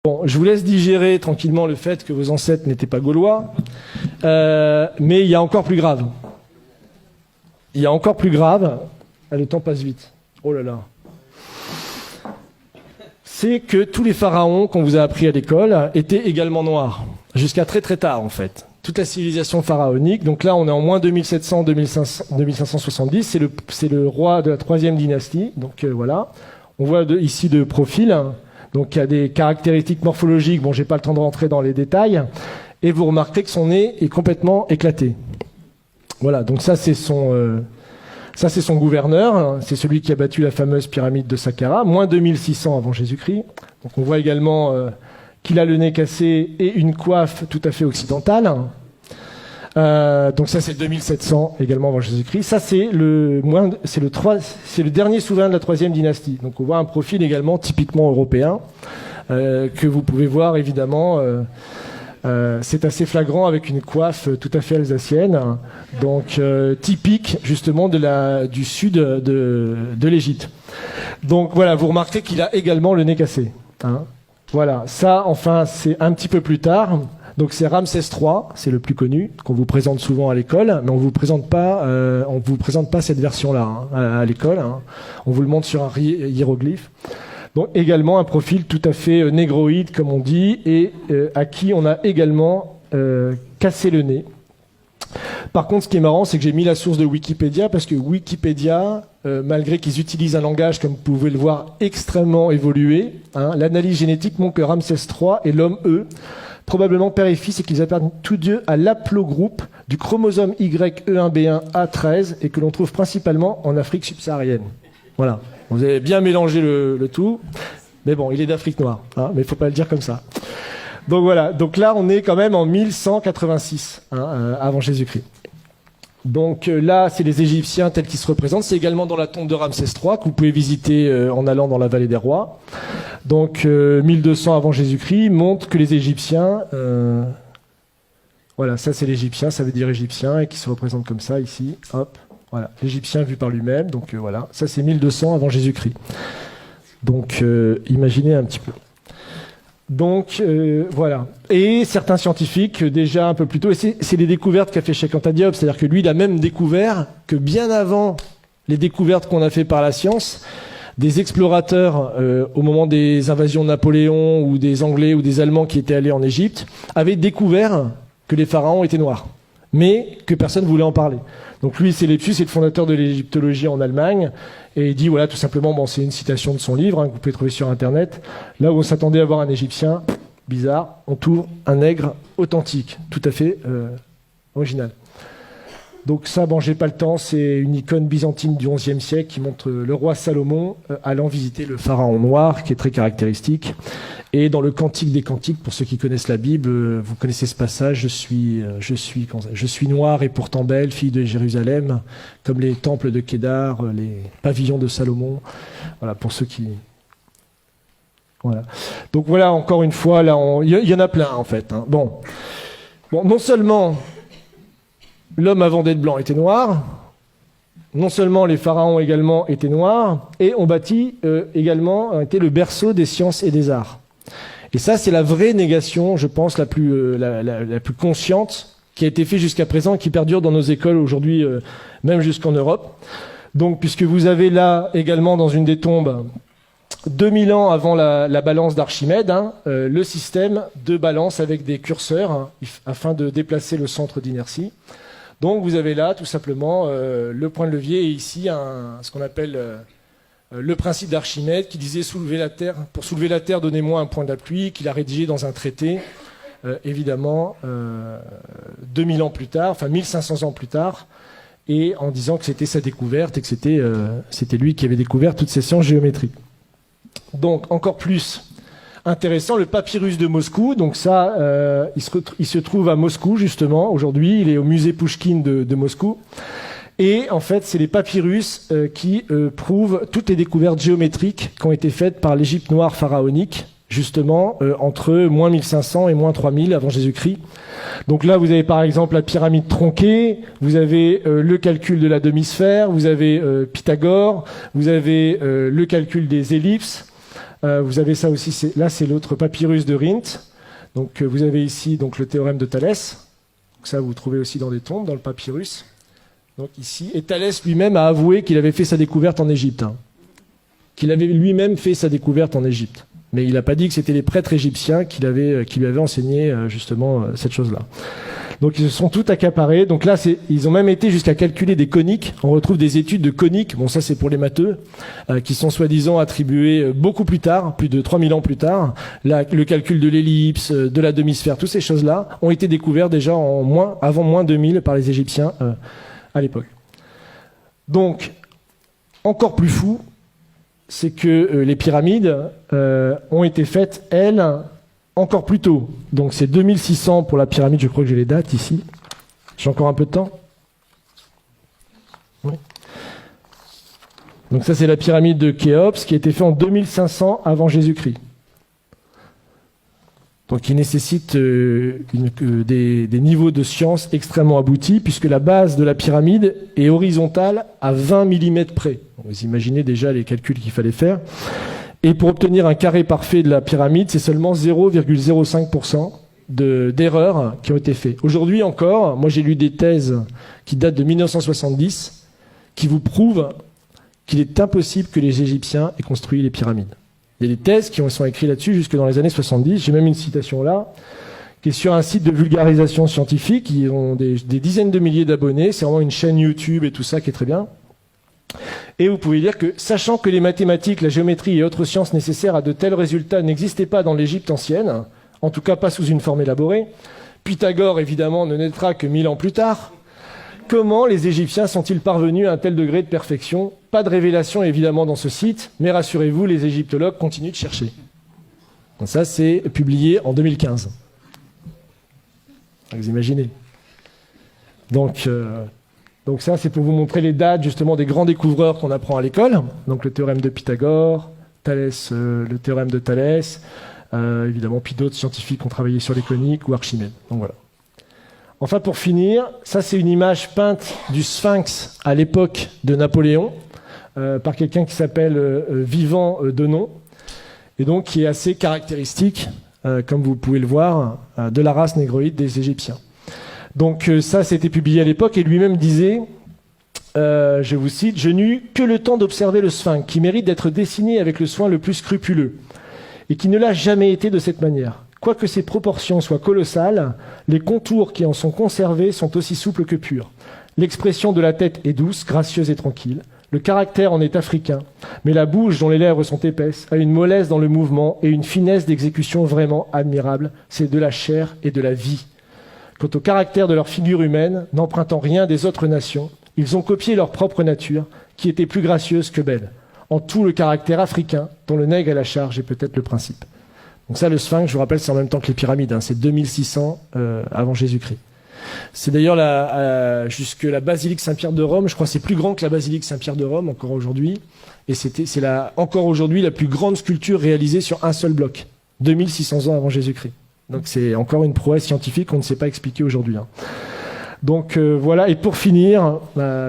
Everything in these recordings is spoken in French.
Bon, je vous laisse digérer tranquillement le fait que vos ancêtres n'étaient pas gaulois, mais il y a encore plus grave. Il y a encore plus grave. Ah, le temps passe vite. Oh là là. C'est que tous les pharaons qu'on vous a appris à l'école étaient également noirs, jusqu'à très très tard en fait. Toute la civilisation pharaonique, donc là on est en moins 2570, c'est le roi de la 3e dynastie, donc voilà. On voit ici de profil, donc il y a des caractéristiques morphologiques, bon j'ai pas le temps de rentrer dans les détails, et vous remarquez que son nez est complètement éclaté. Voilà, donc ça c'est son gouverneur, c'est celui qui a battu la fameuse pyramide de Saqqara, moins 2600 avant Jésus-Christ. Donc on voit également qu'il a le nez cassé et une coiffe tout à fait occidentale. Donc ça c'est 2700 également avant Jésus-Christ. Ça c'est le dernier souverain de la 3e dynastie. Donc on voit un profil également typiquement européen que vous pouvez voir évidemment. C'est assez flagrant avec une coiffe tout à fait alsacienne, donc typique justement du sud de l'Égypte. Donc voilà, vous remarquez qu'il a également le nez cassé. Hein. Voilà, ça enfin c'est un petit peu plus tard. Donc c'est Ramsès III, c'est le plus connu, qu'on vous présente souvent à l'école, mais on vous présente pas cette version-là hein, à l'école. Hein. On vous le montre sur un hiéroglyphe. Donc également un profil tout à fait négroïde, comme on dit, et à qui on a également cassé le nez. Par contre, ce qui est marrant, c'est que j'ai mis la source de Wikipédia, parce que Wikipédia, malgré qu'ils utilisent un langage, comme vous pouvez le voir, extrêmement évolué, hein, l'analyse génétique montre que Ramsès III est l'homme E, probablement père et fils, et qu'ils appartiennent tous deux à l'aplogroupe du chromosome YE1B1A13, et que l'on trouve principalement en Afrique subsaharienne. Voilà. Vous avez bien mélangé le tout. Mais bon, il est d'Afrique noire, hein, mais il ne faut pas le dire comme ça. Donc voilà. Donc là, on est quand même en 1186, hein, avant Jésus-Christ. Donc là, c'est les Égyptiens tels qu'ils se représentent. C'est également dans la tombe de Ramsès III que vous pouvez visiter en allant dans la vallée des rois. Donc 1200 avant Jésus-Christ montre que les Égyptiens... voilà, ça c'est l'Égyptien, ça veut dire Égyptien, et qui se représente comme ça ici. Hop. Voilà, l'Égyptien vu par lui-même, donc voilà, ça c'est 1200 avant Jésus-Christ. Donc imaginez un petit peu. Donc voilà. Et certains scientifiques, déjà un peu plus tôt, et c'est les découvertes qu'a fait Cheikh Anta Diop, c'est-à-dire que lui il a même découvert que bien avant les découvertes qu'on a fait par la science, des explorateurs au moment des invasions de Napoléon ou des Anglais ou des Allemands qui étaient allés en Égypte, avaient découvert que les pharaons étaient noirs, mais que personne ne voulait en parler. Donc lui, c'est Lepsius, c'est le fondateur de l'égyptologie en Allemagne, et il dit, voilà, tout simplement, bon, c'est une citation de son livre, hein, que vous pouvez trouver sur Internet, là où on s'attendait à voir un Égyptien, bizarre, on trouve un nègre authentique, tout à fait original. Donc ça, bon, j'ai pas le temps, c'est une icône byzantine du XIe siècle qui montre le roi Salomon allant visiter le pharaon noir, qui est très caractéristique. Et dans le Cantique des Cantiques, pour ceux qui connaissent la Bible, vous connaissez ce passage, je suis noire et pourtant belle, fille de Jérusalem, comme les temples de Kédar, les pavillons de Salomon. Voilà, pour ceux qui... Voilà. Donc voilà, encore une fois, là, il y en a plein, en fait. Hein. Bon, non seulement l'homme avant d'être blanc était noir, non seulement les pharaons également étaient noirs, et on bâtit également, était le berceau des sciences et des arts. Et ça, c'est la vraie négation, je pense, la plus consciente qui a été faite jusqu'à présent et qui perdure dans nos écoles aujourd'hui, même jusqu'en Europe. Donc, puisque vous avez là également dans une des tombes, 2000 ans avant la balance d'Archimède, hein, le système de balance avec des curseurs hein, afin de déplacer le centre d'inertie. Donc, vous avez là tout simplement le point de levier et ici ce qu'on appelle... le principe d'Archimède qui disait pour soulever la terre, donnez-moi un point d'appui, qu'il a rédigé dans un traité, évidemment, 2000 ans plus tard, enfin 1500 ans plus tard, et en disant que c'était sa découverte et que c'était lui qui avait découvert toutes ces sciences géométriques. Donc, encore plus intéressant, le papyrus de Moscou, donc ça, il se trouve à Moscou, justement, aujourd'hui, il est au musée Pouchkine de Moscou. Et en fait, c'est les papyrus qui prouvent toutes les découvertes géométriques qui ont été faites par l'Égypte noire pharaonique, justement, entre moins 1500 et moins 3000 avant Jésus-Christ. Donc là, vous avez par exemple la pyramide tronquée, vous avez le calcul de la demi-sphère, vous avez Pythagore, vous avez le calcul des ellipses, Vous avez ça aussi, là c'est l'autre papyrus de Rhind. Donc vous avez ici donc, le théorème de Thalès. Donc, ça vous trouvez aussi dans des tombes, dans le papyrus. Donc ici, et Thalès lui-même a avoué qu'il avait fait sa découverte en Égypte. Qu'il avait lui-même fait sa découverte en Égypte. Mais il n'a pas dit que c'était les prêtres égyptiens qui lui avaient enseigné justement cette chose-là. Donc ils se sont tout accaparés. Donc là, ils ont même été jusqu'à calculer des coniques. On retrouve des études de coniques, bon ça c'est pour les matheux, qui sont soi-disant attribuées beaucoup plus tard, plus de 3000 ans plus tard. Le calcul de l'ellipse, de la demi-sphère, toutes ces choses-là ont été découvertes déjà avant moins 2000 par les Égyptiens à l'époque. Donc, encore plus fou, c'est que les pyramides ont été faites, elles, encore plus tôt. Donc c'est 2600 pour la pyramide, je crois que j'ai les dates ici. J'ai encore un peu de temps? Oui. Donc ça c'est la pyramide de Khéops qui a été faite en 2500 avant Jésus-Christ. Donc il nécessite des niveaux de science extrêmement aboutis puisque la base de la pyramide est horizontale à 20 mm près. Vous imaginez déjà les calculs qu'il fallait faire. Et pour obtenir un carré parfait de la pyramide, c'est seulement 0,05% d'erreurs qui ont été faites. Aujourd'hui encore, moi j'ai lu des thèses qui datent de 1970 qui vous prouvent qu'il est impossible que les Égyptiens aient construit les pyramides. Il y a des thèses qui sont écrites là-dessus jusque dans les années 70. J'ai même une citation là, qui est sur un site de vulgarisation scientifique. Ils ont des dizaines de milliers d'abonnés. C'est vraiment une chaîne YouTube et tout ça qui est très bien. Et vous pouvez dire que, sachant que les mathématiques, la géométrie et autres sciences nécessaires à de tels résultats n'existaient pas dans l'Égypte ancienne, en tout cas pas sous une forme élaborée, Pythagore évidemment ne naîtra que 1000 ans plus tard, comment les Égyptiens sont-ils parvenus à un tel degré de perfection? Pas de révélation évidemment dans ce site, mais rassurez-vous, les égyptologues continuent de chercher. Donc ça c'est publié en 2015. Vous imaginez. Donc ça, c'est pour vous montrer les dates justement des grands découvreurs qu'on apprend à l'école. Donc le théorème de Pythagore, Thalès, le théorème de Thalès, évidemment, puis d'autres scientifiques qui ont travaillé sur les coniques ou Archimède. Donc voilà. Enfin, pour finir, ça c'est une image peinte du Sphinx à l'époque de Napoléon par quelqu'un qui s'appelle Vivant Denon, et donc qui est assez caractéristique, comme vous pouvez le voir, de la race négroïde des Égyptiens. Donc ça, c'était publié à l'époque, et lui-même disait, je vous cite, « Je n'eus que le temps d'observer le Sphinx, qui mérite d'être dessiné avec le soin le plus scrupuleux, et qui ne l'a jamais été de cette manière. Quoique ses proportions soient colossales, les contours qui en sont conservés sont aussi souples que purs. L'expression de la tête est douce, gracieuse et tranquille. Le caractère en est africain, mais la bouche, dont les lèvres sont épaisses, a une mollesse dans le mouvement et une finesse d'exécution vraiment admirable. C'est de la chair et de la vie. Quant au caractère de leur figure humaine, n'empruntant rien des autres nations, ils ont copié leur propre nature, qui était plus gracieuse que belle. En tout, le caractère africain, dont le nègre à la charge est peut-être le principe. » Donc ça, le Sphinx, je vous rappelle, c'est en même temps que les pyramides, c'est 2600 avant Jésus-Christ. C'est d'ailleurs jusque la basilique Saint-Pierre de Rome, je crois que c'est plus grand que la basilique Saint-Pierre de Rome encore aujourd'hui, et c'est encore aujourd'hui la plus grande sculpture réalisée sur un seul bloc, 2600 ans avant Jésus-Christ. Donc c'est encore une prouesse scientifique qu'on ne sait pas expliquer aujourd'hui. Donc voilà, et pour finir,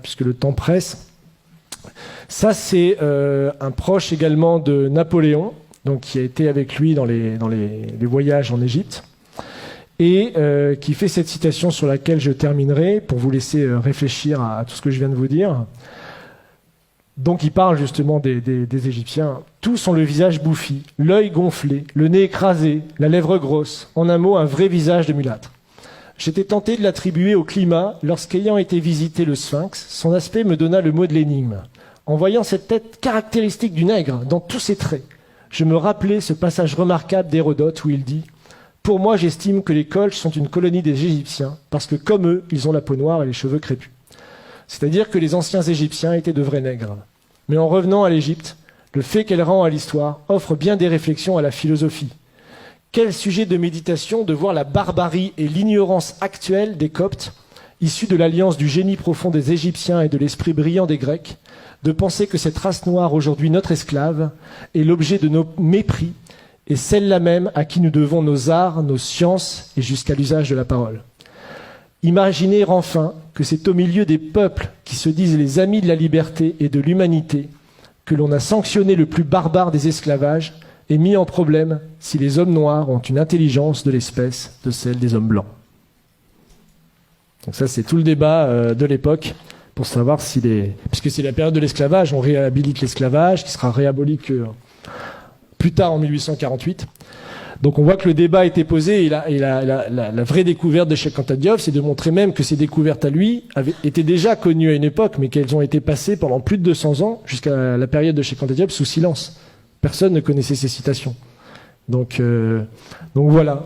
puisque le temps presse, ça c'est un proche également de Napoléon, donc qui a été avec lui dans les voyages en Égypte, et qui fait cette citation sur laquelle je terminerai, pour vous laisser réfléchir à tout ce que je viens de vous dire. Donc il parle justement des Égyptiens. Tous ont le visage bouffi, l'œil gonflé, le nez écrasé, la lèvre grosse. En un mot, un vrai visage de mulâtre. J'étais tenté de l'attribuer au climat lorsqu'ayant été visiter le Sphinx, son aspect me donna le mot de l'énigme. En voyant cette tête caractéristique du nègre dans tous ses traits, je me rappelais ce passage remarquable d'Hérodote où il dit « Pour moi, j'estime que les Colches sont une colonie des Égyptiens parce que comme eux, ils ont la peau noire et les cheveux crépus. » C'est-à-dire que les anciens Égyptiens étaient de vrais nègres. Mais en revenant à l'Égypte, le fait qu'elle rend à l'histoire offre bien des réflexions à la philosophie. Quel sujet de méditation de voir la barbarie et l'ignorance actuelle des Coptes, issus de l'alliance du génie profond des Égyptiens et de l'esprit brillant des Grecs, de penser que cette race noire, aujourd'hui notre esclave, est l'objet de nos mépris, et celle-là même à qui nous devons nos arts, nos sciences et jusqu'à l'usage de la parole. Imaginez enfin que c'est au milieu des peuples qui se disent les amis de la liberté et de l'humanité que l'on a sanctionné le plus barbare des esclavages est mis en problème si les hommes noirs ont une intelligence de l'espèce de celle des hommes blancs. Donc ça, c'est tout le débat de l'époque pour savoir si puisque c'est la période de l'esclavage, on réhabilite l'esclavage, qui sera réaboli que plus tard en 1848. Donc on voit que le débat a été posé et la vraie découverte de Cheikh Anta Diop, c'est de montrer même que ces découvertes à lui étaient déjà connues à une époque, mais qu'elles ont été passées pendant plus de 200 ans, jusqu'à la période de Cheikh Anta Diop, sous silence. Personne ne connaissait ces citations. Donc voilà.